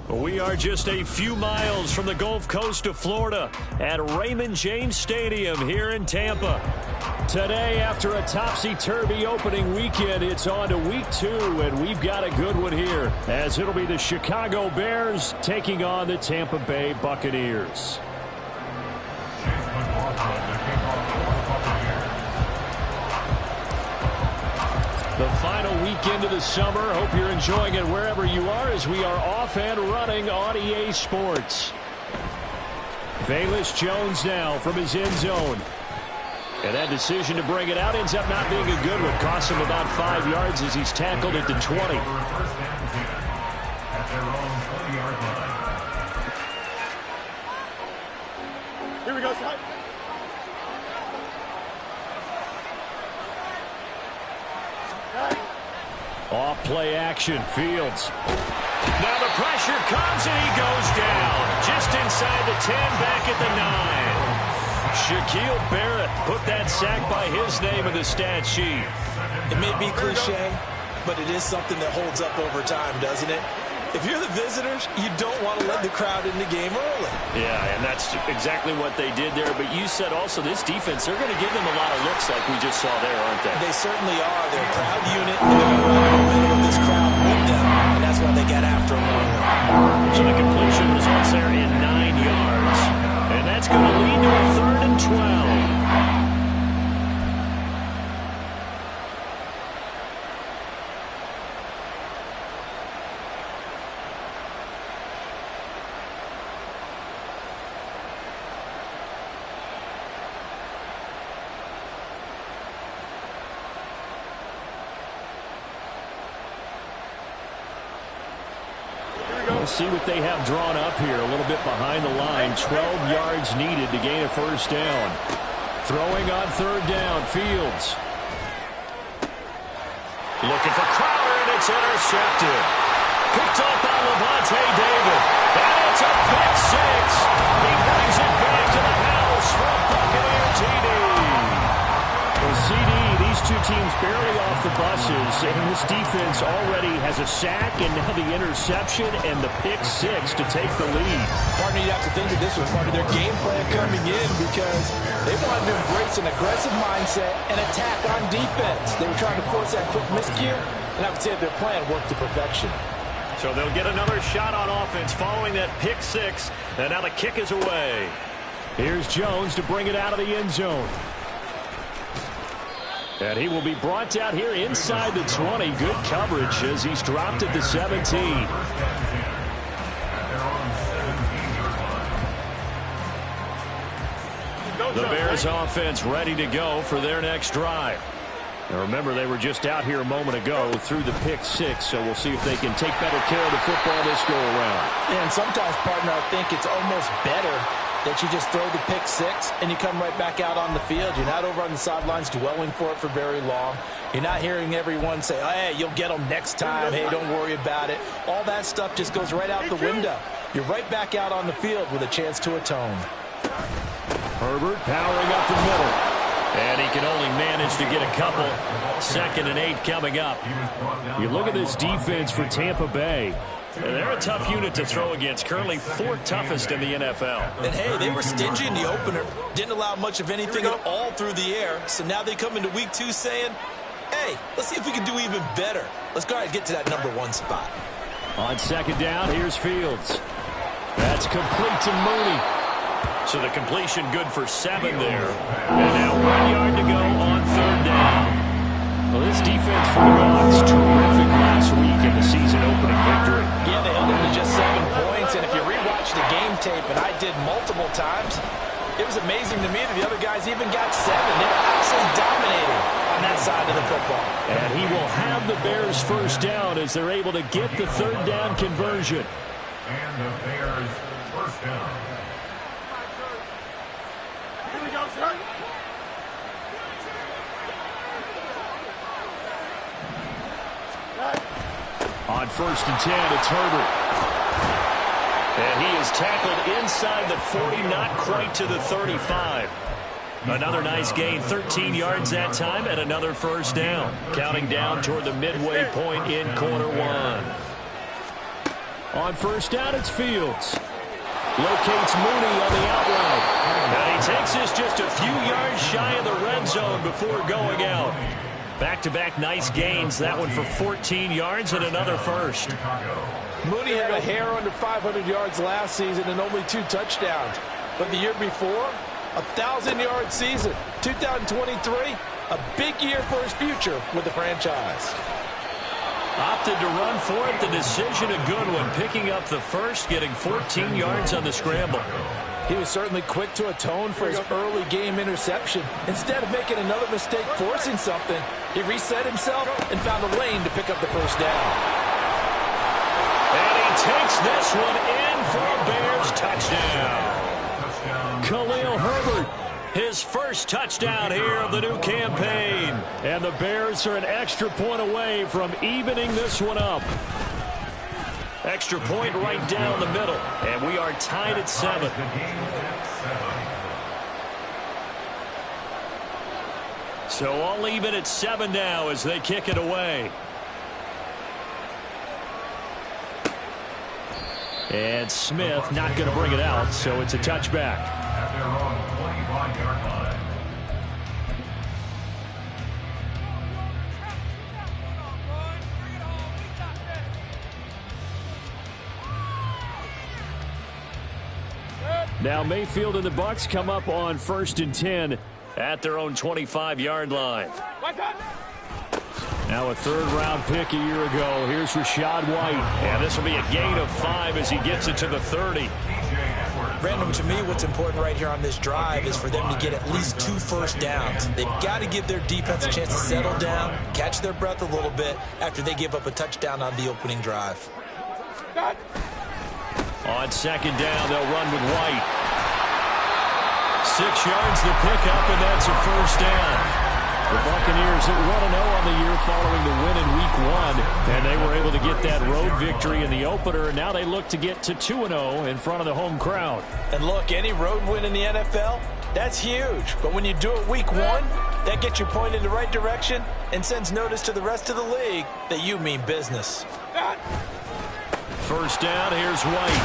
We are just a few miles from the Gulf Coast of Florida at Raymond James Stadium here in Tampa. Today, after a topsy-turvy opening weekend, it's on to week 2, and we've got a good one here, as it'll be the Chicago Bears taking on the Tampa Bay Buccaneers. The final weekend of the summer. Hope you're enjoying it wherever you are as we are off and running on EA Sports. Velus Jones now from his end zone. And that decision to bring it out ends up not being a good one. Costs him about 5 yards as he's tackled at the 20. Here we go, Scott. Off play action, Fields. Now the pressure comes and he goes down. Just inside the 10, back at the 9. Shaquille Barrett put that sack by his name in the stat sheet. It may be cliche, but it is something that holds up over time, doesn't it? If you're the visitors, you don't want to let the crowd in the game early. Yeah, and that's exactly what they did there. But you said also this defense, they're going to give them a lot of looks like we just saw there, aren't they? They certainly are. They're a proud unit, and they're going to run the middle of this crowd with them, and that's why they got after them early. So the completion results there in 9 yards. And that's going to lead to a 3rd and 12. See what they have drawn up here. A little bit behind the line. 12 yards needed to gain a first down. Throwing on 3rd down. Fields. Looking for Crowder, and it's intercepted. Picked up by Levante David. And it's a pick 6. He brings it back to the house for a Buccaneer TD. Well, CD, these two teams barely off the buses, and this defense already has a sack and now the interception and the pick 6 to take the lead. Partner, you have to think that this was part of their game plan coming in because they wanted to embrace an aggressive mindset and attack on defense. They were trying to force that quick miscue, and I would say their plan worked to perfection. So they'll get another shot on offense following that pick 6, and now the kick is away. Here's Jones to bring it out of the end zone. And he will be brought down here inside the 20. Good coverage as he's dropped at the 17. The Bears offense ready to go for their next drive. Now remember, they were just out here a moment ago through the pick 6, so we'll see if they can take better care of the football this go around. Yeah, and sometimes, partner, I think it's almost better that you just throw the pick 6 and you come right back out on the field. You're not over on the sidelines dwelling for it for very long. You're not hearing everyone say, oh, hey, you'll get them next time. Hey, don't worry about it. All that stuff just goes right out the window. You're right back out on the field with a chance to atone. Herbert powering up the middle. And he can only manage to get a couple. 2nd and 8 coming up. You look at this defense for Tampa Bay. They're a tough unit to throw against. Currently 4th toughest in the NFL. And, hey, they were stingy in the opener. Didn't allow much of anything at all through the air. So now they come into week 2 saying, hey, let's see if we can do even better. Let's go ahead and get to that number 1 spot. On 2nd down, here's Fields. That's complete to Mooney. So the completion good for 7 there. And now 1 yard to go on 3rd down. Well, this defense for the Bucs, terrific last week in the season opening victory. Yeah, they held them to just 7 points. And if you rewatch the game tape, and I did multiple times, it was amazing to me that the other guys even got 7. They were absolutely dominating on that side of the football. And he will have the Bears first down as they're able to get the 3rd down conversion. And the Bears first down. Here we go, sir. On 1st and 10, it's Herbert. And he is tackled inside the 40, not quite to the 35. Another nice gain, 13 yards that time, and another first down. Counting down toward the midway point in quarter 1. On first down, it's Fields. Locates Mooney on the out route. And he takes this just a few yards shy of the red zone before going out. Back-to-back nice gains. That one for 14 yards and another first. Mooney had a hair under 500 yards last season and only 2 touchdowns. But the year before, 1,000-yard season. 2023, a big year for his future with the franchise. Opted to run for it. The decision a good one. Picking up the first, getting 14 yards on the scramble. He was certainly quick to atone for his early game interception. Instead of making another mistake forcing something, he reset himself and found a lane to pick up the first down. And he takes this one in for a Bears touchdown. Khalil Herbert, his first touchdown here of the new campaign. And the Bears are an extra point away from evening this one up. Extra point right down the middle. And we are tied at 7. So all even at 7 now as they kick it away. And Smith not going to bring it out, so it's a touchback. At their own 25-yard line. Now Mayfield and the Bucs come up on 1st and 10 at their own 25-yard line. Now a third-round pick a year ago. Here's Rachaad White. And this will be a gain of 5 as he gets it to the 30. Random, to me, what's important right here on this drive is for them to get at least 2 first downs. They've got to give their defense a chance to settle down, catch their breath a little bit after they give up a touchdown on the opening drive. On 2nd down, they'll run with White. 6 yards the pickup, and that's a first down. The Buccaneers at 1-0 on the year following the win in Week 1, and they were able to get that road victory in the opener, and now they look to get to 2-0 in front of the home crowd. And look, any road win in the NFL, that's huge. But when you do it Week 1, that gets you pointed in the right direction and sends notice to the rest of the league that you mean business. First down, here's White.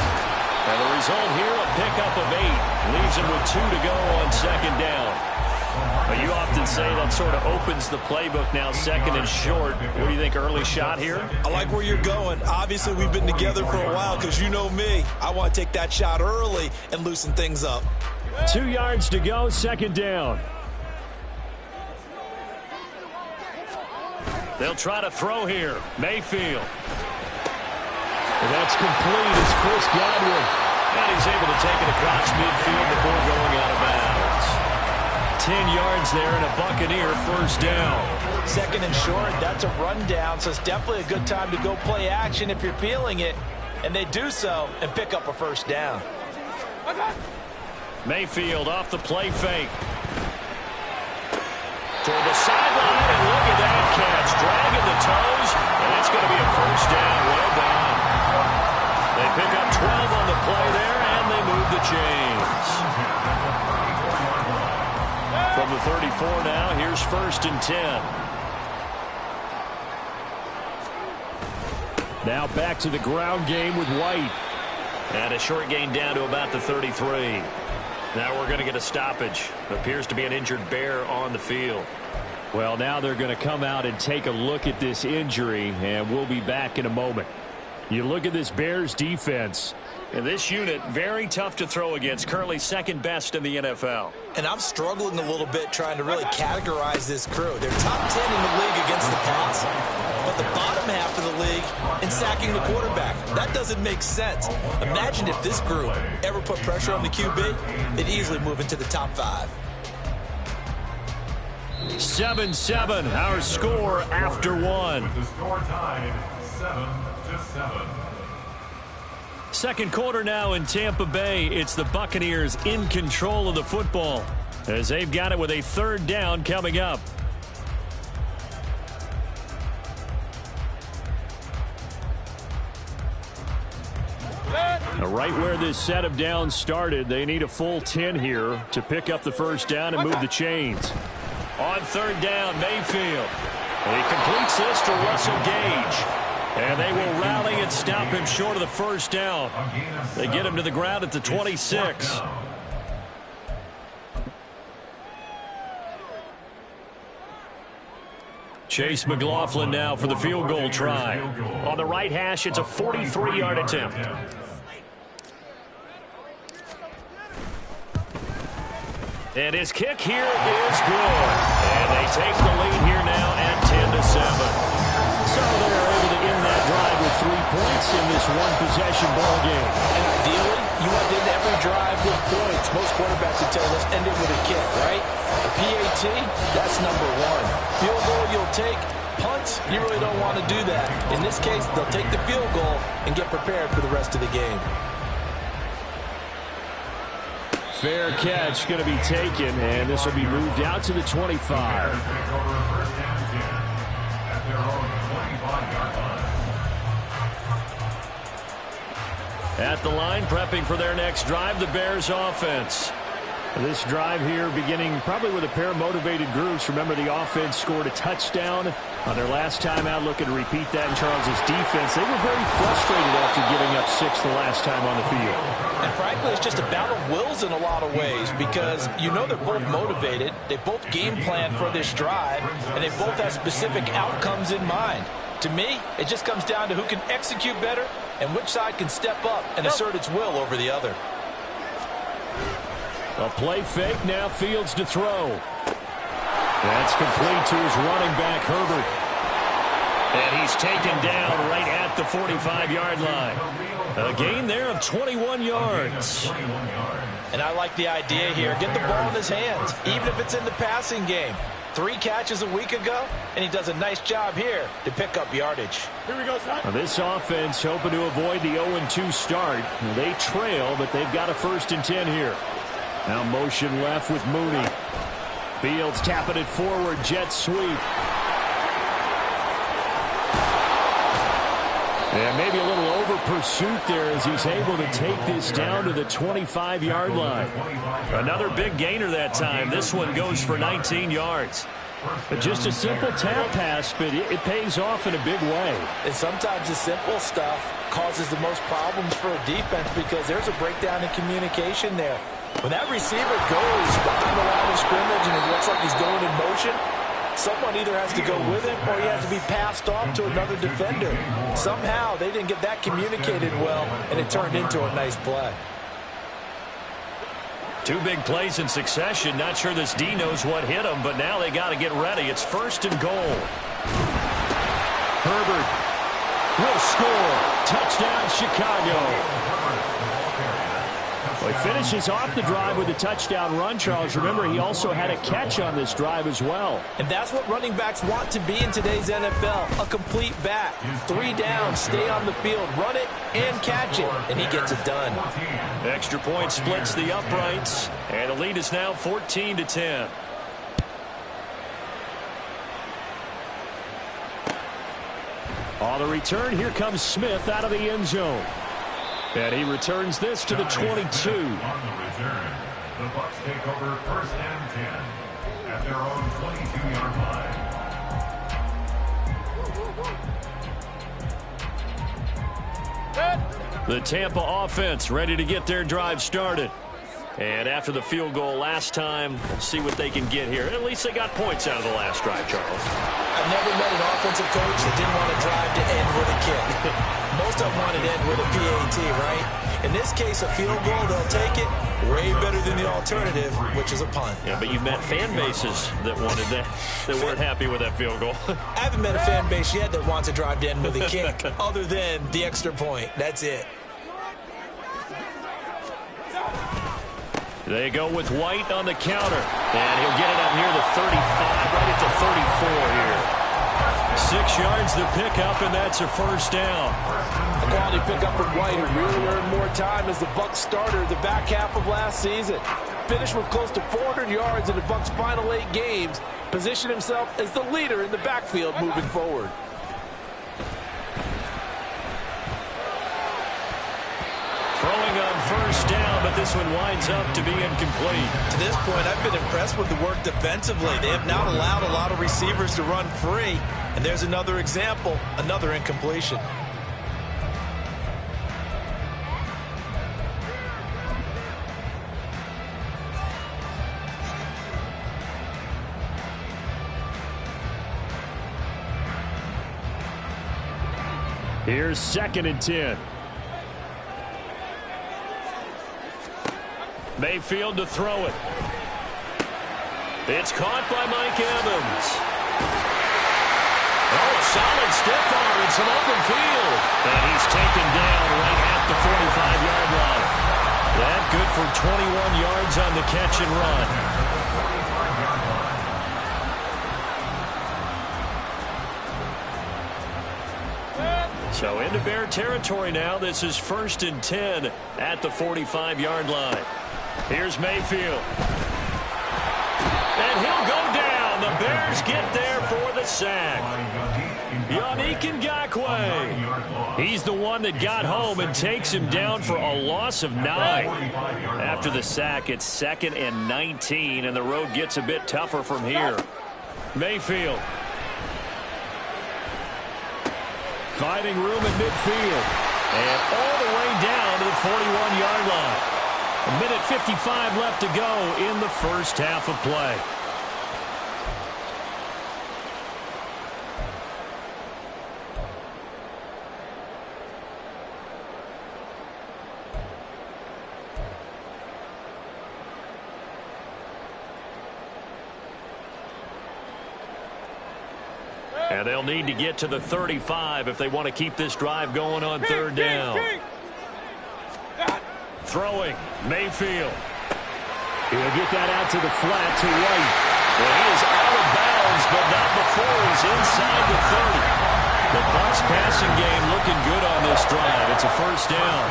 And the result here, a pickup of 8. Leaves him with 2 to go on 2nd down. But you often say that sort of opens the playbook now, 2nd and short. What do you think, early shot here? I like where you're going. Obviously, we've been together for a while because you know me. I want to take that shot early and loosen things up. 2 yards to go, 2nd down. They'll try to throw here. Mayfield. That's complete. It's Chris Godwin. And he's able to take it across midfield before going out of bounds. 10 yards there and a Buccaneer first down. 2nd and short, that's a rundown, so it's definitely a good time to go play action if you're feeling it. And they do so and pick up a first down. Mayfield off the play fake. Toward the sideline, and look at that catch. Dragging the toes, and it's going to be a first down. Well done. They pick up 12 on the play there, and they move the chains. From the 34 now, here's 1st and 10. Now back to the ground game with White. And a short gain down to about the 33. Now we're going to get a stoppage. Appears to be an injured Bear on the field. Well, now they're going to come out and take a look at this injury, and we'll be back in a moment. You look at this Bears defense, and this unit, very tough to throw against, currently 2nd best in the NFL. And I'm struggling a little bit trying to really categorize this crew. They're top 10 in the league against the pass, but the bottom half of the league in sacking the quarterback. That doesn't make sense. Imagine if this group ever put pressure on the QB, they'd easily move into the top 5. 7-7, our score after 1. The score tied 7-7. Second quarter now in Tampa Bay. It's the Buccaneers in control of the football as they've got it with a 3rd down coming up. Right where this set of downs started, they need a full 10 here to pick up the first down and move the chains. On 3rd down, Mayfield. And he completes this to Russell Gage. And they will rally and stop him short of the first down. They get him to the ground at the 26. Chase McLaughlin now for the field goal try. On the right hash, it's a 43-yard attempt. And his kick here is good. And they take the lead here now at 10-7. So they're able to end that drive with 3 points in this one-possession ball game. And ideally, you want to end every drive with points. Most quarterbacks would tell us end it with a kick, right? A PAT, that's number one. Field goal you'll take. Punts, you really don't want to do that. In this case, they'll take the field goal and get prepared for the rest of the game. Fair catch going to be taken, and this will be moved out to the 25. At the line, prepping for their next drive, the Bears offense. This drive here beginning probably with a pair of motivated groups. Remember, the offense scored a touchdown on their last time out, looking to repeat that in Charles's defense. They were very frustrated after giving up 6 the last time on the field. And frankly, it's just a battle of wills in a lot of ways because you know they're both motivated. They both game plan for this drive, and they both have specific outcomes in mind. To me, it just comes down to who can execute better and which side can step up and assert its will over the other. A play fake, now Fields to throw. That's complete to his running back, Herbert. And he's taken down right at the 45-yard line. A gain there of 21 yards. And I like the idea here. Get the ball in his hands, even if it's in the passing game. 3 catches a week ago, and he does a nice job here to pick up yardage. Here we go, son. Now this offense hoping to avoid the 0-2 start. They trail, but they've got a 1st and 10 here. Now motion left with Mooney. Fields tapping it forward, jet sweep. And maybe a little over pursuit there as he's able to take this down to the 25-yard line. Another big gainer that time. This one goes for 19 yards. But just a simple tap pass, but it pays off in a big way. And sometimes the simple stuff causes the most problems for a defense because there's a breakdown in communication there. When that receiver goes behind the line of scrimmage and it looks like he's going in motion, someone either has to go with him or he has to be passed off to another defender. Somehow they didn't get that communicated well, and it turned into a nice play. 2 big plays in succession. Not sure this D knows what hit him, but now they got to get ready. It's 1st and goal. Herbert will score. Touchdown, Chicago. Well, he finishes off the drive with a touchdown run, Charles. Remember, he also had a catch on this drive as well. And that's what running backs want to be in today's NFL, a complete back. 3 downs, stay on the field, run it, and catch it, and he gets it done. Extra point splits the uprights, and the lead is now 14-10. On the return, here comes Smith out of the end zone. And he returns this to the 22. On the return, the Bucs take over 1st and 10 at their own 22-yard line. The Tampa offense ready to get their drive started. And after the field goal last time, we'll see what they can get here. At least they got points out of the last drive, Charles. I've never met an offensive coach that didn't want a drive to end with a kick. Most of them want it to end with a PAT, right? In this case, a field goal, they'll take it. Way better than the alternative, which is a punt. Yeah, but you've met fan bases that wanted that, that weren't happy with that field goal. I haven't met a fan base yet that wants a drive to end with a kick, other than the extra point. That's it. They go with White on the counter. And he'll get it up near the 35, right at the 34 here. 6 yards the pickup, and that's a 1st down. A quality pickup from White, who really earned more time as the Bucs starter the back half of last season. Finished with close to 400 yards in the Bucs' final 8 games. Positioned himself as the leader in the backfield moving forward. Throwing on 1st down, but this one winds up to be incomplete. To this point, I've been impressed with the work defensively. They have not allowed a lot of receivers to run free. And there's another example, another incompletion. Here's 2nd and 10. Mayfield to throw it. It's caught by Mike Evans. Oh, a solid stiff arm and some open field. And he's taken down right at the 45-yard line. That good for 21 yards on the catch and run. So into Bear territory now. This is 1st and 10 at the 45-yard line. Here's Mayfield. And he'll go down. The Bears get there for the sack. Yannick Ngakoue. He's the one that got home and takes him down for a loss of 9. After the sack, it's 2nd and 19, and the road gets a bit tougher from here. Mayfield. Finding room at midfield. And all the way down to the 41-yard line. 1:55 left to go in the first half of play. And they'll need to get to the 35 if they want to keep this drive going on 3rd down. Throwing, Mayfield. He'll get that out to the flat to White. Well, he is out of bounds, but not before he's inside the 30. The Bucs passing game looking good on this drive. It's a 1st down.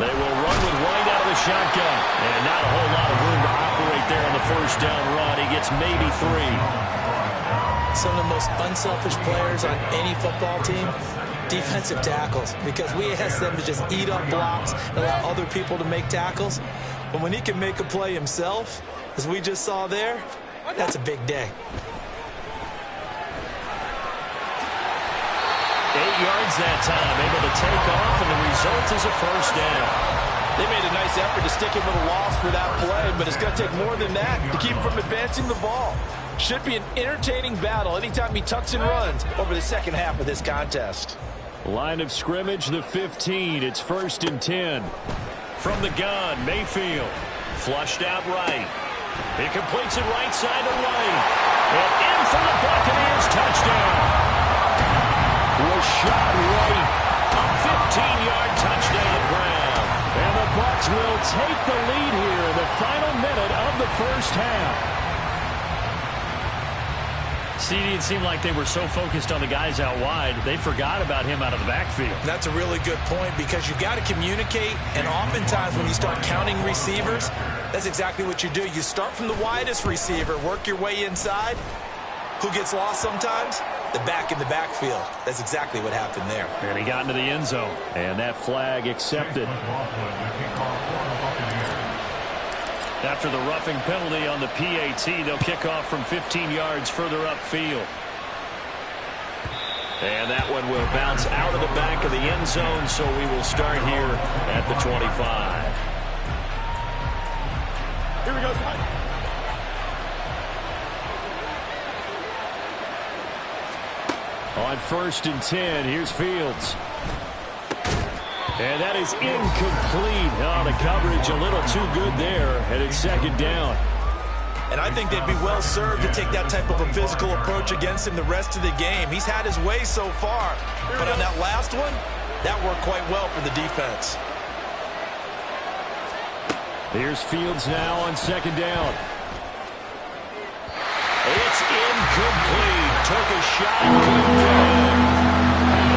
They will run with White out of the shotgun. And not a whole lot of room to operate there on the 1st down run. He gets maybe 3. Some of the most unselfish players on any football team, defensive tackles, because we ask them to just eat up blocks and allow other people to make tackles. But when he can make a play himself, as we just saw there, that's a big day. 8 yards that time, able to take off, and the result is a 1st down. They made a nice effort to stick him with a loss for that play, but it's going to take more than that to keep him from advancing the ball. Should be an entertaining battle anytime he tucks and runs over the second half of this contest. Line of scrimmage, the 15. It's 1st and 10. From the gun, Mayfield. Flushed out right. He completes it right side to White. And in for the Buccaneers touchdown. Rashad White, a 15-yard touchdown grab. And the Bucs will take the lead here in the final minute of the first half. CD, it seemed like they were so focused on the guys out wide, they forgot about him out of the backfield. That's a really good point, because you've got to communicate, and oftentimes when you start counting receivers, that's exactly what you do. You start from the widest receiver, work your way inside. Who gets lost sometimes? The back in the backfield. That's exactly what happened there. And he got into the end zone. And that flag accepted. After the roughing penalty on the PAT, they'll kick off from 15 yards further upfield. And that one will bounce out of the back of the end zone, so we will start here at the 25. Here we go, Scott. On 1st and 10, here's Fields. And that is incomplete. Oh, the coverage a little too good there, and it's 2nd down. And I think they'd be well served to take that type of a physical approach against him the rest of the game. He's had his way so far, but on that last one, that worked quite well for the defense. Here's Fields now on 2nd down. It's incomplete. Took a shot. And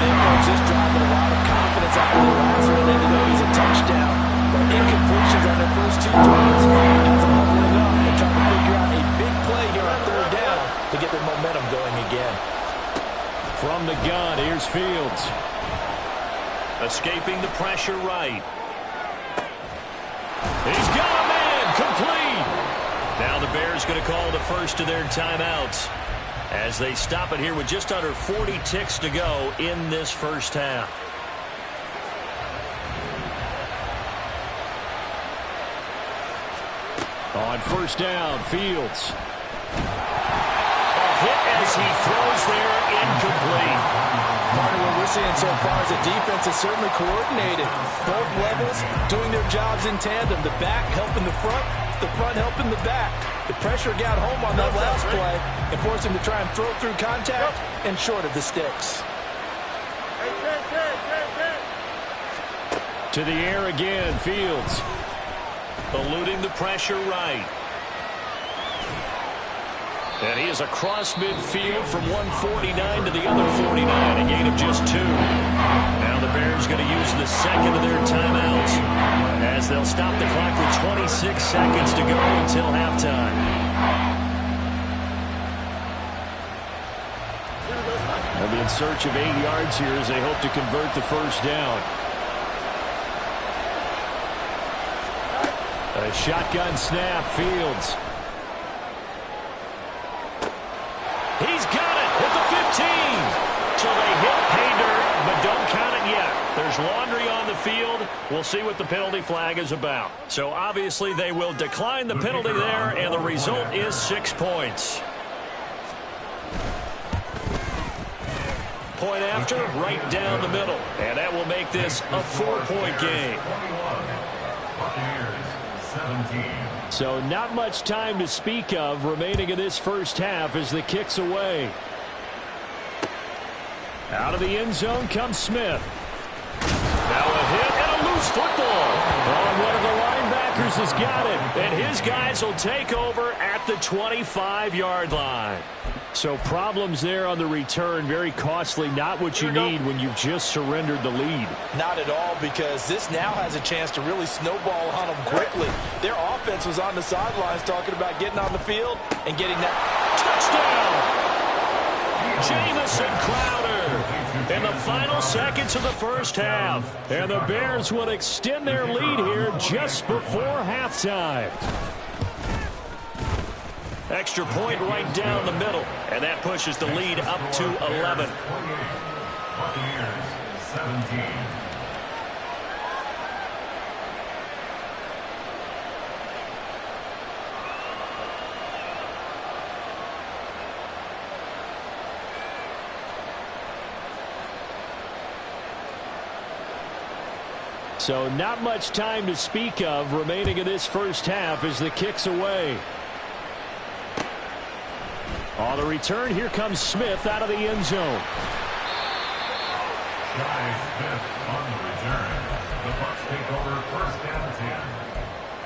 then comes this drive with a lot of confidence after the last one. Ended up as a touchdown. But incompletions on their first 2 drives has them leveling up and trying to figure out a big play here on 3rd down to get their momentum going again. From the gun, here's Fields. Escaping the pressure right. He's got a man. Complete. Bears going to call the first of their timeouts as they stop it here with just under 40 ticks to go in this first half. On first down, Fields. A hit as he throws there, incomplete. Part of what we're seeing so far is the defense is certainly coordinated. Both levels doing their jobs in tandem. The back helping the front helping the back. The pressure got home on that last play and forced him to try and throw through contact and short of the sticks. To the air again, Fields. Eluding the pressure right. And he is across midfield from 149 to the other 49, a gain of just 2. Now the Bears going to use the second of their timeouts as they'll stop the clock with 26 seconds to go until halftime. They'll be in search of 8 yards here as they hope to convert the first down. A shotgun snap, Fields. He's got it at the 15. So they hit pay dirt, but don't count it yet. There's laundry on the field. We'll see what the penalty flag is about. So obviously they will decline the penalty there, and the result is 6 points. Point after, right down the middle. And that will make this a 4-point game. So not much time to speak of remaining in this first half as the kick's away. Out of the end zone comes Smith. Now a hit and a loose football. Oh, one of the linebackers has got it. And his guys will take over at the 25-yard line. So problems there on the return. Very costly. Not what you need when you've just surrendered the lead. Not at all, because this now has a chance to really snowball on them quickly. Their offense was on the sidelines talking about getting on the field and getting that touchdown. Jamison Crowder in the final seconds of the first half. And the Bears will extend their lead here just before halftime. Extra point right down the middle, and that pushes the lead up to 11. So not much time to speak of remaining in this first half as the kick's away. On the return, here comes Smith out of the end zone. Smith on the return. The Bucs take over first and 10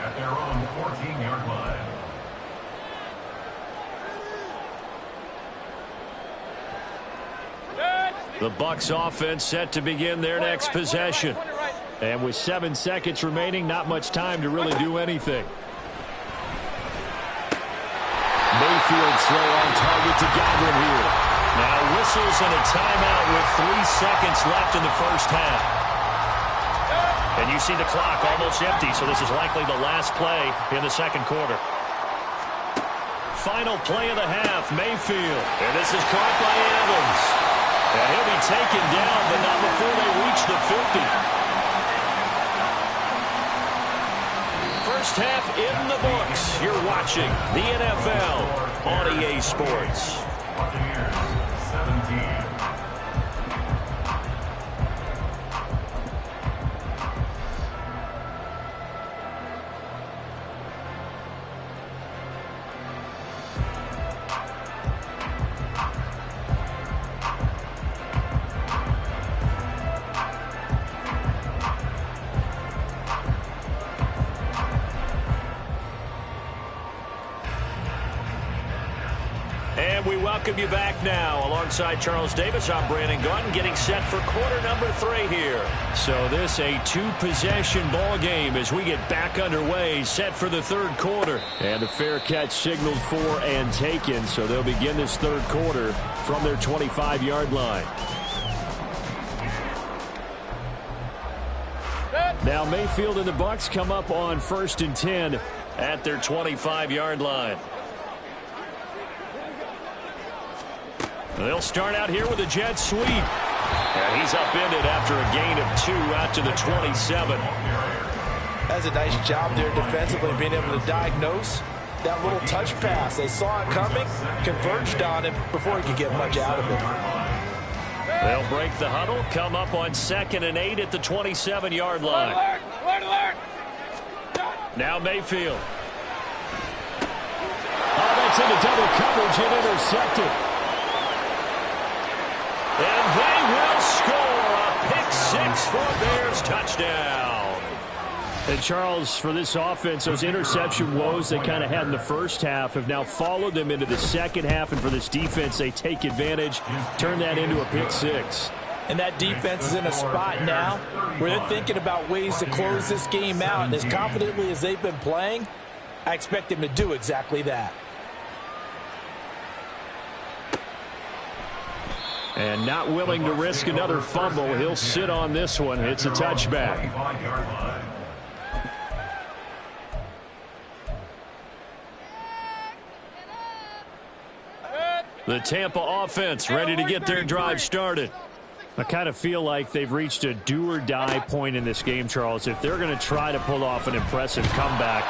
at their own 14-yard line. The Bucs offense set to begin their next possession. And with 7 seconds remaining, not much time to really do anything. Mayfield's throw on target to Godwin here. Now whistles and a timeout with 3 seconds left in the first half. And you see the clock almost empty, so this is likely the last play in the second quarter. Final play of the half, Mayfield. And this is caught by Evans. And he'll be taken down, but not before they reach the 50. First half in the books. You're watching the NFL on EA Sports. Buccaneers 17. And we welcome you back now. Alongside Charles Davis, I'm Brandon Gaudin, getting set for quarter number 3 here. So this a 2-possession ball game as we get back underway, set for the third quarter. And the fair catch signaled for and taken, so they'll begin this third quarter from their 25-yard line. Now Mayfield and the Bucs come up on 1st and 10 at their 25-yard line. They'll start out here with a jet sweep. And he's upended after a gain of 2 out to the 27. That's a nice job there defensively, being able to diagnose that little touch pass. They saw it coming, converged on it before he could get much out of it. They'll break the huddle, come up on 2nd and 8 at the 27-yard line. Now Mayfield. Oh, that's into double coverage and intercepted. And they will score a pick 6 for Bears touchdown. And Charles, for this offense, those interception woes they kind of had in the first half have now followed them into the second half. And for this defense, they take advantage, turn that into a pick 6. And that defense is in a spot now where they're thinking about ways to close this game out. And as confidently as they've been playing, I expect them to do exactly that. And not willing to risk another fumble. He'll sit on this one. It's a touchback. The Tampa offense ready to get their drive started. I kind of feel like they've reached a do-or-die point in this game, Charles. If they're going to try to pull off an impressive comeback,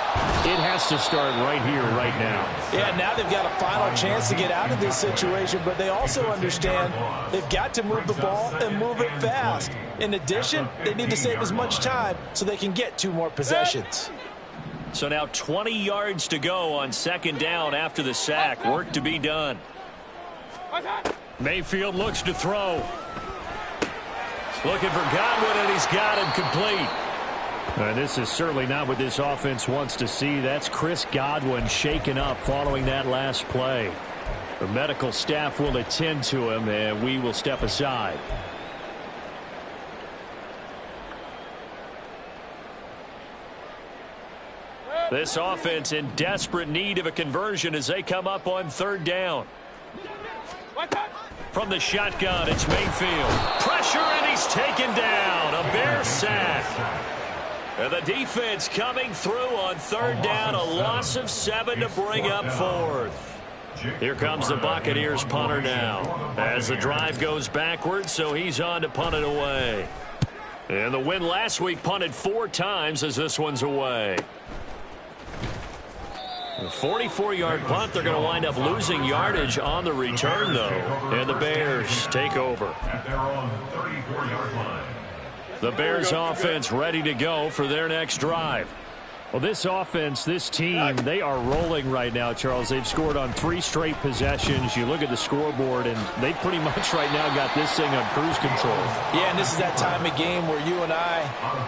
it has to start right here, right now. Yeah, now they've got a final chance to get out of this situation, but they also understand they've got to move the ball and move it fast. In addition, they need to save as much time so they can get 2 more possessions. So now 20 yards to go on 2nd down after the sack. Work to be done. Mayfield looks to throw. Looking for Godwin, and he's got him complete. This is certainly not what this offense wants to see. That's Chris Godwin shaken up following that last play. The medical staff will attend to him, and we will step aside. This offense in desperate need of a conversion as they come up on 3rd down. From the shotgun, it's Mayfield. Pressure, and he's taken down. A Bear sack. And the defense coming through on 3rd down. A loss of 7 to bring up 4th. Here comes the Buccaneers punter now. As the drive goes backwards, so he's on to punt it away. And the win last week punted 4 times as this one's away. A 44-yard punt. They're going to wind up losing yardage on the return, though. And the Bears take over. At their own 34-yard line. The Bears offense ready to go for their next drive. Well, this offense, this team, they are rolling right now, Charles. They've scored on 3 straight possessions. You look at the scoreboard, and they pretty much right now got this thing on cruise control. Yeah, and this is that time of game where you and I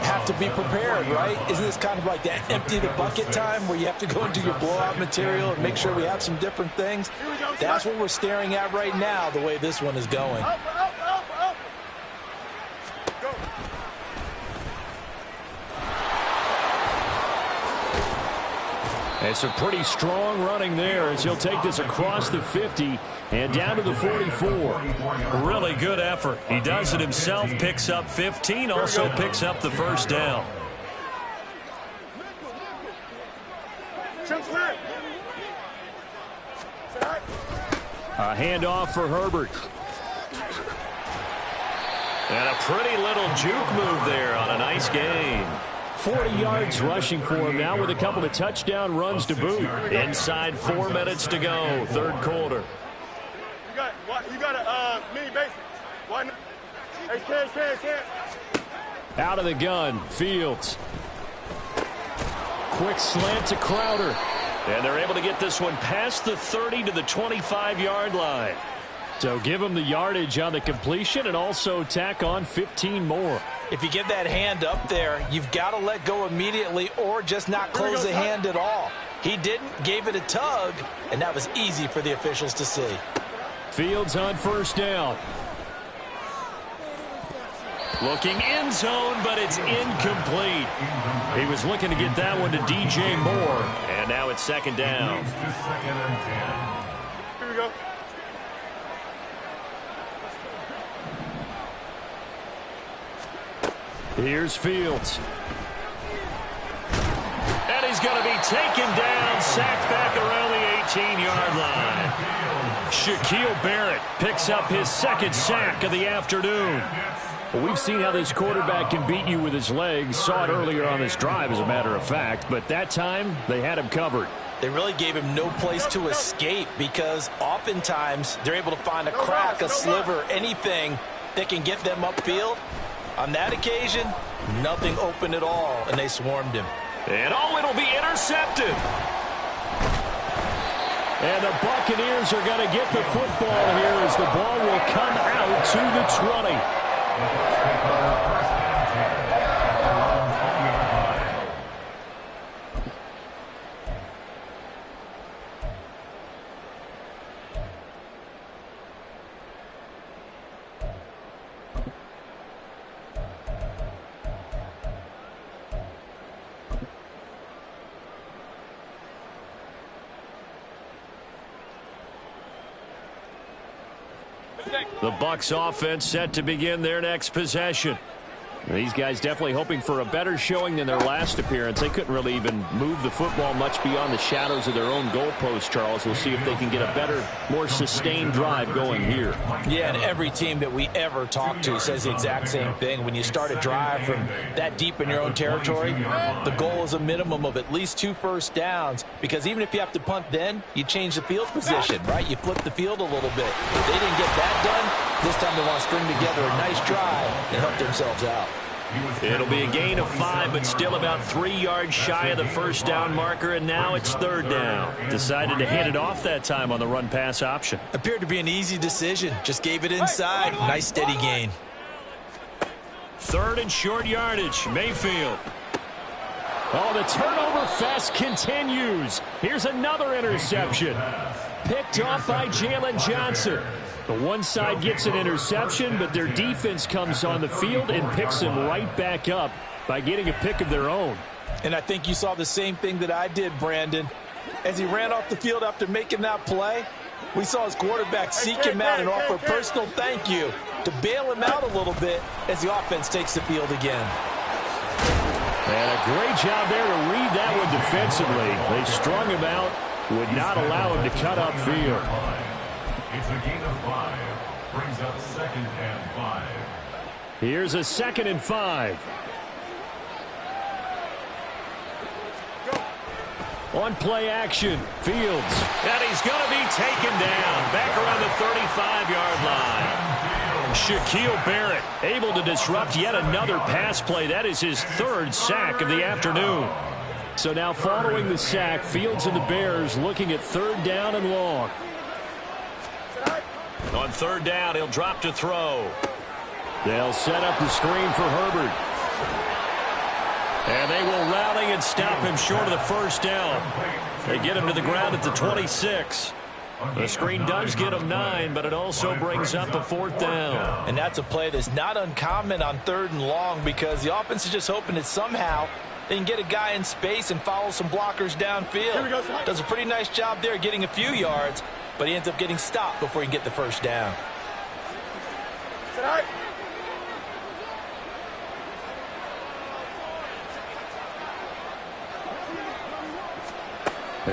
have to be prepared, right? Isn't this kind of like that empty the bucket time where you have to go into your blowout material and make sure we have some different things? That's what we're staring at right now, the way this one is going. It's a pretty strong running there as he'll take this across the 50 and down to the 44. Really good effort. He does it himself, picks up 15, also picks up the 1st down. A handoff for Herbert. And a pretty little juke move there on a nice gain. 40 yards rushing for him now with a couple of touchdown runs to boot. Inside 4 minutes to go, 3rd quarter. You got a mini basic. One. Hey, can. Out of the gun, Fields. Quick slant to Crowder. And they're able to get this one past the 30 to the 25-yard line. So give him the yardage on the completion and also tack on 15 more. If you get that hand up there, you've got to let go immediately or just not close the hand at all. He didn't, gave it a tug, and that was easy for the officials to see. Fields on 1st down. Looking end zone, but it's incomplete. He was looking to get that one to DJ Moore, and now it's 2nd down. Here we go. Here's Fields. And he's going to be taken down, sacked back around the 18-yard line. Shaquille Barrett picks up his second sack of the afternoon. Well, we've seen how this quarterback can beat you with his legs. Saw it earlier on this drive, as a matter of fact. But that time, they had him covered. They really gave him no place to escape because oftentimes they're able to find a crack, a sliver, anything that can get them upfield. On that occasion, nothing open at all, and they swarmed him. And it'll be intercepted. And the Buccaneers are going to get the football here as the ball will come out to the 20. The Bucs offense set to begin their next possession. These guys definitely hoping for a better showing than their last appearance. They couldn't really even move the football much beyond the shadows of their own goalpost, Charles. We'll see if they can get a better, more sustained drive going here. Yeah, and every team that we ever talk to says the exact same thing. When you start a drive from that deep in your own territory, the goal is a minimum of at least 2 first downs, because even if you have to punt then, you change the field position, right? You flip the field a little bit. If they didn't get that done, this time they want to string together a nice drive and help themselves out. It'll be a gain of 5, but still about 3 yards shy of the first down marker, and now it's third down. Decided to hand it off that time on the run-pass option. Appeared to be an easy decision. Just gave it inside. Nice steady gain. Third and short yardage. Mayfield. Oh, the turnover fest continues. Here's another interception. Picked off by Jalen Johnson. The one side gets an interception, but their defense comes on the field and picks him right back up by getting a pick of their own. And I think you saw the same thing that I did, Brandon. As he ran off the field after making that play, we saw his quarterback seek him out and offer a personal thank you to bail him out a little bit as the offense takes the field again. And a great job there to read that one defensively. They strung him out, would not allow him to cut upfield. It's a gain of 5. Brings up 2nd and 5. Here's a 2nd and 5. On play action, Fields. And he's going to be taken down back around the 35-yard line. Shaquille Barrett able to disrupt yet another pass play. That is his 3rd sack of the afternoon. So now following the sack, Fields and the Bears looking at 3rd down and long. On 3rd down, he'll drop to throw. They'll set up the screen for Herbert. And they will rally and stop him short of the first down. They get him to the ground at the 26. The screen does get him 9, but it also brings up a 4th down. And that's a play that's not uncommon on 3rd and long, because the offense is just hoping that somehow they can get a guy in space and follow some blockers downfield. Does a pretty nice job there getting a few yards, but he ends up getting stopped before he can get the first down.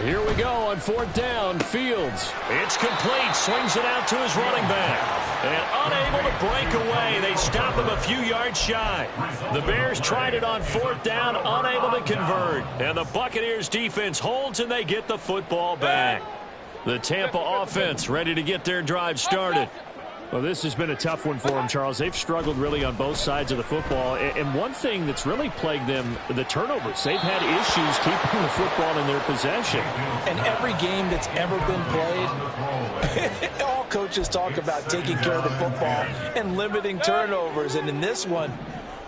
Here we go on 4th down. Fields. It's complete. Swings it out to his running back. And unable to break away. They stop him a few yards shy. The Bears tried it on 4th down, unable to convert. And the Buccaneers defense holds and they get the football back. The Tampa offense ready to get their drive started. Well, this has been a tough one for them, Charles. They've struggled really on both sides of the football. And one thing that's really plagued them, the turnovers. They've had issues keeping the football in their possession. And every game that's ever been played, all coaches talk about taking care of the football and limiting turnovers. And in this one,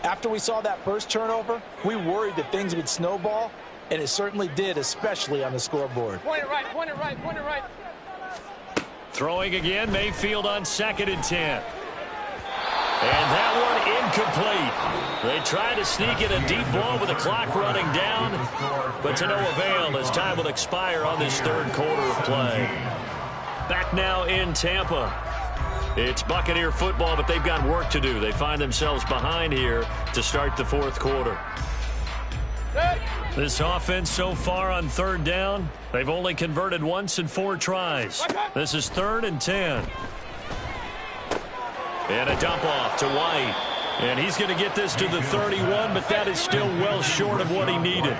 after we saw that first turnover, we worried that things would snowball. And it certainly did, especially on the scoreboard. Point it right, point it right, point it right. Throwing again, Mayfield on 2nd and 10. And that one incomplete. They tried to sneak in a deep ball with the clock running down, but to no avail as time will expire on this 3rd quarter of play. Back now in Tampa. It's Buccaneer football, but they've got work to do. They find themselves behind here to start the 4th quarter. Hey. This offense so far on third down, they've only converted once in 4 tries. This is 3rd and 10. And a dump off to White. And he's going to get this to the 31, but that is still well short of what he needed.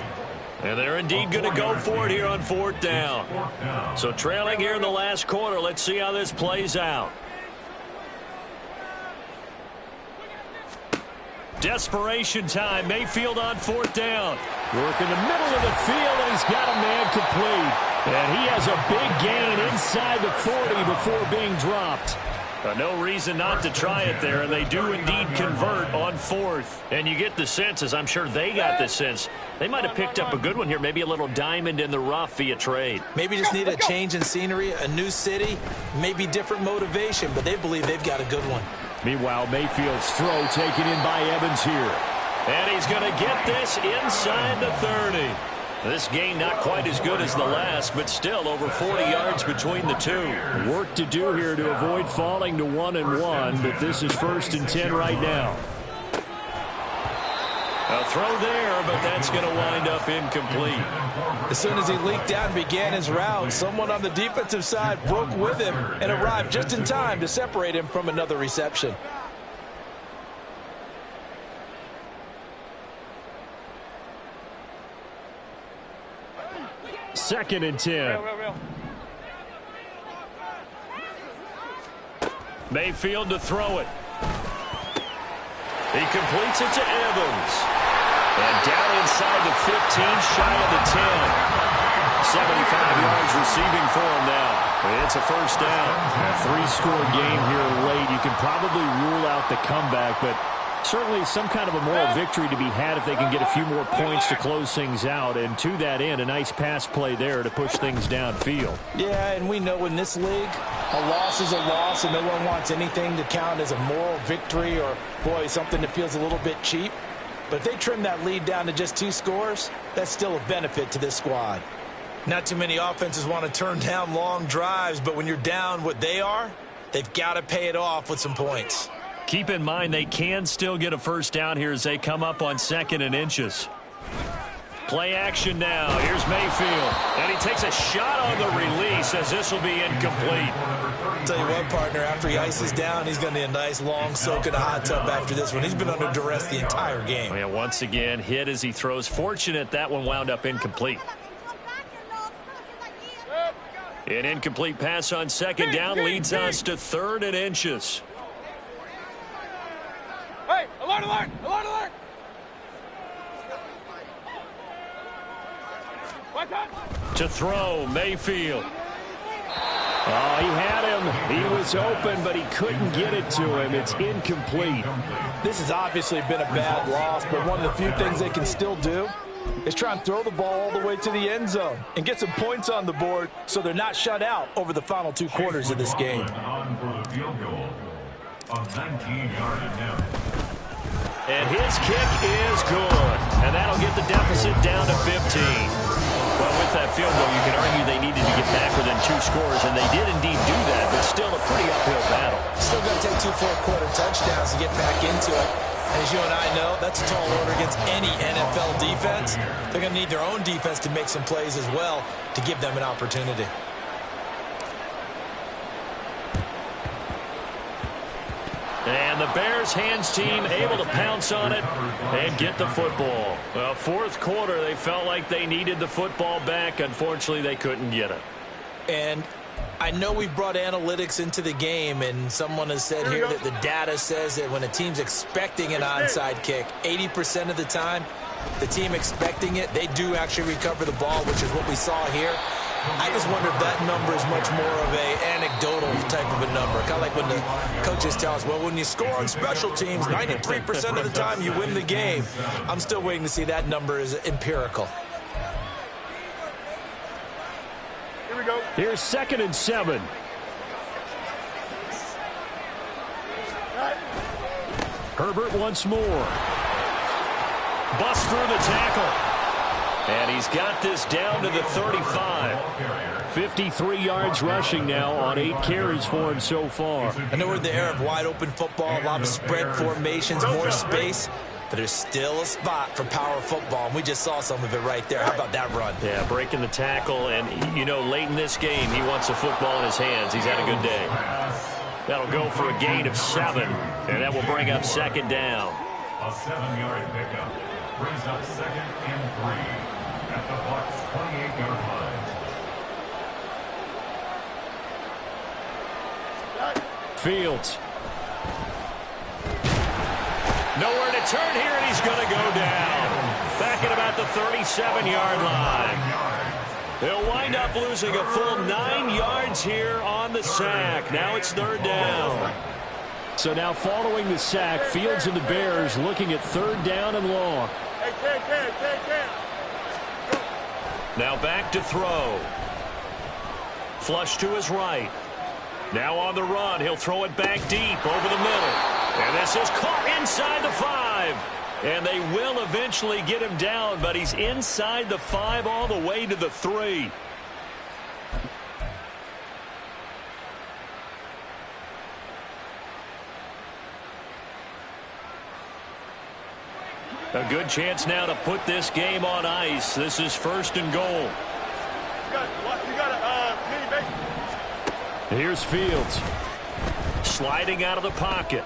And they're indeed going to go for it here on 4th down. So trailing here in the last quarter, let's see how this plays out. Desperation time. Mayfield on 4th down. Work in the middle of the field, and he's got a man complete. And he has a big gain inside the 40 before being dropped. No reason not to try it there, and they do indeed convert on 4th. And you get the sense, as I'm sure they got the sense, they might have picked up a good one here, maybe a little diamond in the rough via trade. Maybe just need a change in scenery, a new city, maybe different motivation, but they believe they've got a good one. Meanwhile, Mayfield's throw taken in by Evans here. And he's going to get this inside the 30. This gain not quite as good as the last, but still over 40 yards between the two. Work to do here to avoid falling to 1-1, but this is 1st and 10 right now. A throw there, but that's going to wind up incomplete. As soon as he leaked out and began his route, someone on the defensive side broke with him and arrived just in time to separate him from another reception. Second and 10. Mayfield to throw it. He completes it to Evans. And down inside the 15, shy of the 10. 75 yards receiving for him now. It's a 1st down. A 3-score game here late. You can probably rule out the comeback, but certainly some kind of a moral victory to be had if they can get a few more points to close things out. And to that end, a nice pass play there to push things downfield. Yeah, and we know in this league, a loss is a loss, and no one wants anything to count as a moral victory or, boy, something that feels a little bit cheap. But if they trim that lead down to just 2 scores, that's still a benefit to this squad. Not too many offenses want to turn down long drives, but when you're down what they are, they've got to pay it off with some points. Keep in mind they can still get a 1st down here as they come up on 2nd and inches. Play action now. Here's Mayfield. And he takes a shot on the release as this will be incomplete. I'll tell you what, partner, after he ices down, he's going to need a nice long soak in a hot tub after this one. He's been under duress the entire game. Yeah, once again, hit as he throws. Fortunate that one wound up incomplete. An incomplete pass on 2nd down leads us to 3rd and inches. Hey, alert, alert, alert, alert. To throw, Mayfield. Oh, he had him. He was open, but he couldn't get it to him. It's incomplete. This has obviously been a bad loss, but one of the few things they can still do is try and throw the ball all the way to the end zone and get some points on the board so they're not shut out over the final 2 quarters of this game. And his kick is good. And that'll get the deficit down to 15. Well, with that field goal, you can argue they needed to get back within 2 scores, and they did indeed do that, but still a pretty uphill battle. Still going to take 2 fourth-quarter touchdowns to get back into it. As you and I know, that's a tall order against any NFL defense. They're going to need their own defense to make some plays as well to give them an opportunity. And the Bears hands team able to pounce on it and get the football. Well, 4th quarter, they felt like they needed the football back. Unfortunately, they couldn't get it. And I know we've brought analytics into the game, and someone has said here that the data says that when a team's expecting an onside kick, 80% of the time, the team expecting it, they do actually recover the ball, which is what we saw here. I just wonder if that number is much more of a anecdotal type of a number. Kind of like when the coaches tell us, well, when you score on special teams, 93% of the time you win the game. I'm still waiting to see that number is empirical. Here we go. Here's 2nd and 7. Herbert once more. Bust through the tackle. And he's got this down to the 35. 53 yards rushing now on 8 carries for him so far. I know we're in the era of wide open football, a lot of spread formations, more space. but there's still a spot for power football, and we just saw some of it right there. How about that run? Yeah, breaking the tackle, and, you know, late in this game, he wants the football in his hands. He's had a good day. That'll go for a gain of 7, and that will bring up second down. A 7-yard pickup brings up 2nd and 3 at the Bucs 28-yard line. Fields. Nowhere to turn here, and he's going to go down. Back at about the 37-yard line. They'll wind up losing a full 9 yards here on the sack. Now it's 3rd down. So now following the sack, Fields and the Bears looking at 3rd down and long. Now back to throw. Flush to his right. Now on the run, he'll throw it back deep over the middle. And this is caught inside the 5. And they will eventually get him down, but he's inside the 5 all the way to the 3. A good chance now to put this game on ice. This is 1st and goal. Here's Fields. Sliding out of the pocket.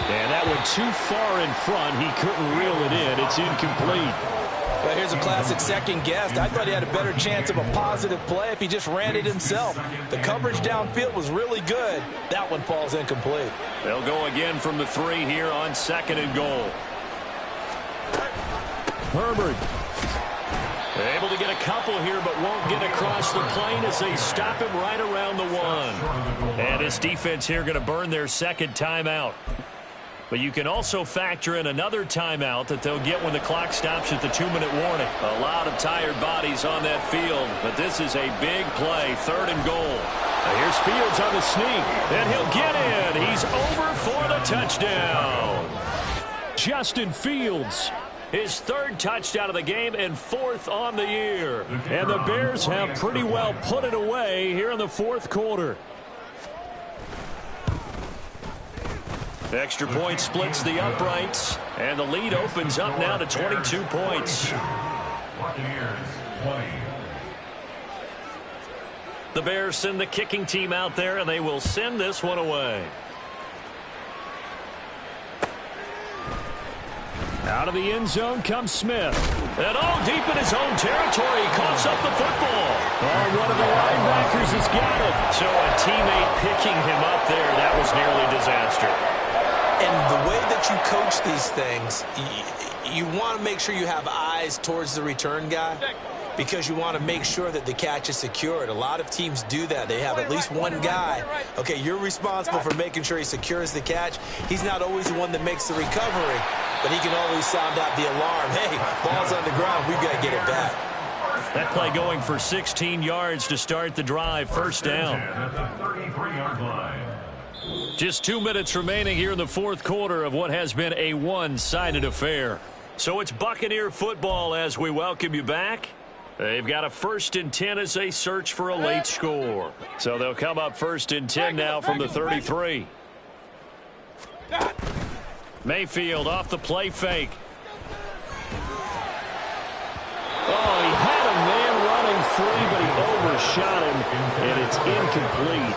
And that one too far in front. He couldn't reel it in. It's incomplete. Well, here's a classic second guess. I thought he had a better chance of a positive play if he just ran it himself. The coverage downfield was really good. That one falls incomplete. They'll go again from the 3 here on 2nd and goal. Herbert. They're able to get a couple here, but won't get across the plane as they stop him right around the 1. And his defense here going to burn their 2nd timeout. But you can also factor in another timeout that they'll get when the clock stops at the 2-minute warning. A lot of tired bodies on that field, but this is a big play, 3rd and goal. Now here's Fields on the sneak, and he'll get in. He's over for the touchdown. Justin Fields. His 3rd touchdown of the game and 4th on the year. And the Bears have pretty well put it away here in the 4th quarter. The extra point splits the uprights, and the lead opens up now to 22 points. Buccaneers 20. The Bears send the kicking team out there, and they will send this one away. Out of the end zone comes Smith. And all deep in his own territory, he coughs up the football. Oh, one of the linebackers has got it. So a teammate picking him up there, that was nearly disaster. And the way that you coach these things, you want to make sure you have eyes towards the return guy because you want to make sure that the catch is secured. A lot of teams do that. They have at least one guy. Okay, you're responsible for making sure he secures the catch. He's not always the one that makes the recovery, but he can always sound out the alarm. Hey, ball's on the ground. We've got to get it back. That play going for 16 yards to start the drive. 1st down. At the 33-yard line. Just 2 minutes remaining here in the 4th quarter of what has been a one-sided affair. So it's Buccaneer football as we welcome you back. They've got a 1st and 10 as they search for a late score. So they'll come up 1st and 10 now from the 33. Mayfield off the play fake. Oh, he had a man running free, but he overshot him, and it's incomplete.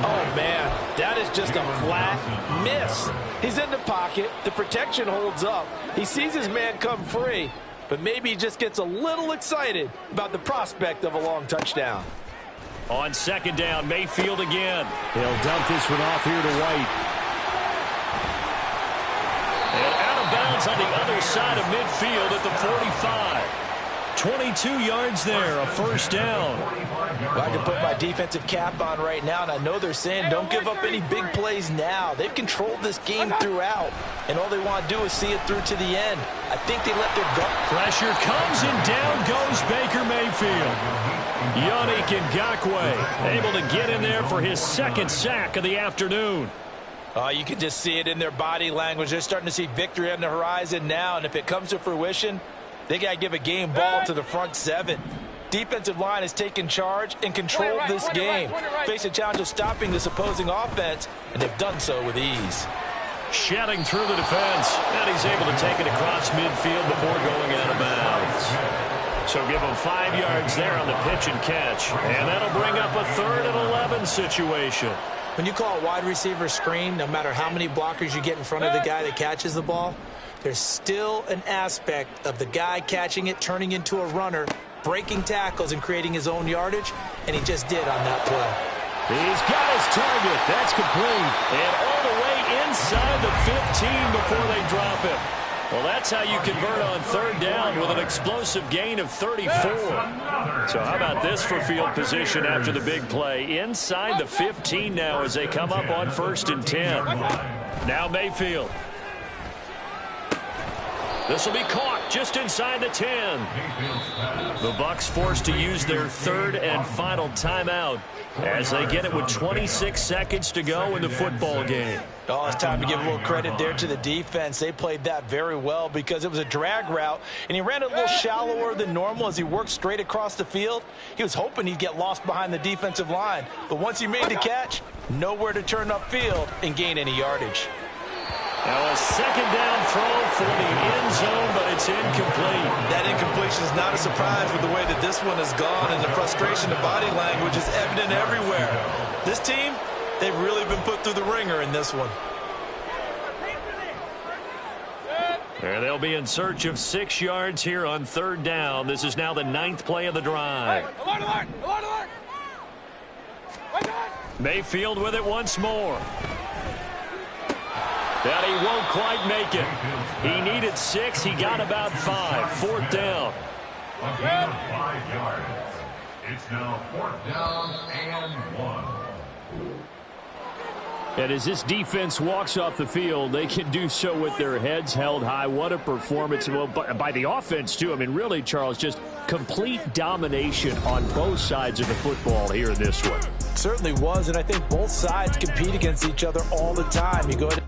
Oh, man, that is just a flat miss. He's in the pocket. The protection holds up. He sees his man come free, but maybe he just gets a little excited about the prospect of a long touchdown. On 2nd down, Mayfield again. He'll dump this one off here to White. And out of bounds on the other side of midfield at the 45. 22 yards there, a 1st down. Well, I can put my defensive cap on right now, and I know they're saying don't give up any big plays now. They've controlled this game throughout, and all they want to do is see it through to the end. I think they let their guard. Pressure comes, and down goes Baker Mayfield. Yannick Ngakoue able to get in there for his 2nd sack of the afternoon. You can just see it in their body language. They're starting to see victory on the horizon now, and if it comes to fruition, they got to give a game ball to the front 7. Defensive line has taken charge and controlled this game. Face a challenge of stopping this opposing offense, and they've done so with ease. Shedding through the defense, and he's able to take it across midfield before going out of bounds. So give him 5 yards there on the pitch and catch, and that'll bring up a 3rd and 11 situation. When you call a wide receiver screen, no matter how many blockers you get in front of the guy that catches the ball, there's still an aspect of the guy catching it, turning into a runner, breaking tackles and creating his own yardage, and he just did on that play. He's got his target. That's complete. And all the way inside the 15 before they drop it. Well, that's how you convert on 3rd down with an explosive gain of 34. So how about this for field position after the big play? Inside the 15 now as they come up on 1st and 10. Now Mayfield. This will be caught just inside the 10. The Bucs forced to use their 3rd and final timeout as they get it with 26 seconds to go in the football game. Oh, it's time to give a little credit there to the defense. They played that very well because it was a drag route, and he ran it a little shallower than normal as he worked straight across the field. He was hoping he'd get lost behind the defensive line, but once he made the catch, nowhere to turn upfield and gain any yardage. Now a 2nd down throw for the end zone, but it's incomplete. That incompletion is not a surprise with the way that this one has gone, and the frustration, the body language is evident everywhere. This team, they've really been put through the ringer in this one. And they'll be in search of 6 yards here on 3rd down. This is now the 9th play of the drive. Hey, alert, alert, alert, alert. Wait, Mayfield with it once more. That he won't quite make it. He needed 6. He got about 5. 4th down. A gain of 5 yards. It's now 4th down and 1. And as this defense walks off the field, they can do so with their heads held high. What a performance by the offense, too. I mean, really, Charles, just complete domination on both sides of the football here in this one. Certainly was, and I think both sides compete against each other all the time. You go ahead